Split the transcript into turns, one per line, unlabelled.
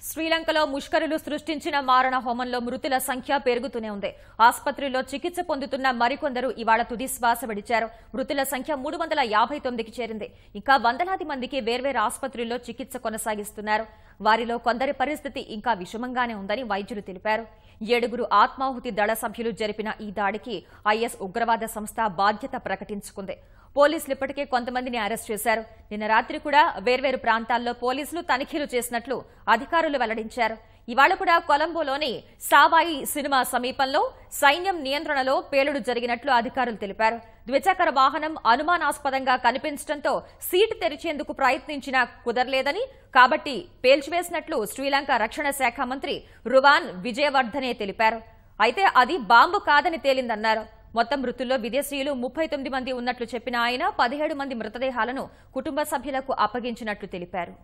శ్రీలంకలో ముష్కరులు సృష్టించిన మారణ హోమంలో మృతుల సంఖ్య పెరుగుతూనే ఉంది. ఆసుపత్రిలో చికిత్స పొందుతున్న మరికొందరు ఇవాళ తుది శ్వాస విడిచారు. మృతుల సంఖ్య 359కి చేరింది. ఇంకా వందలాది మందికి వేర్వేరు ఆసుపత్రుల్లో చికిత్స కొనసాగిస్తున్నారు. వారిలో కొందరి పరిస్థితి ఇంకా విషమంగానే ఉందని వైద్యులు తెలిపారు. 7 ఆత్మాహుతి దళ సభ్యులు జరిపిన ఈ దాడికి ఐఎస్ ఉగ్రవాద సంస్థ బాధ్యత ప్రకటించుకుంది. పోలీసులు ఇప్పటికే కొంతమందిని అరెస్ట్ చేశారు. నిన్న రాత్రి కూడా వేర్వేరు ప్రాంతాల్లో పోలీసులు తనిఖీలు చేసినట్లు అధికారులు వెల్లడించారు. ఇవాళ కూడా కొలంబోలోని సావాయి సినిమా సమీపంలో సైన్యం నియంత్రణలో పేలుడు జరిగినట్లు అధికారులు తెలిపారు. ద్విచక్ర వాహనం అనుమానాస్పదంగా కనిపించడంతో సీటు తెరిచేందుకు ప్రయత్నించినా కుదరలేదని, కాబట్టి పేల్చివేసినట్లు శ్రీలంక రక్షణ శాఖ మంత్రి రువాన్ విజయవర్ధనే తెలిపారు. అయితే అది బాంబు కాదని తేలిందన్నారు. మొత్తం మృతుల్లో విదేశీయులు 39 మంది ఉన్నట్లు చెప్పిన ఆయన 17 మంది మృతదేహాలను కుటుంబ సభ్యులకు అప్పగించినట్లు తెలిపారు.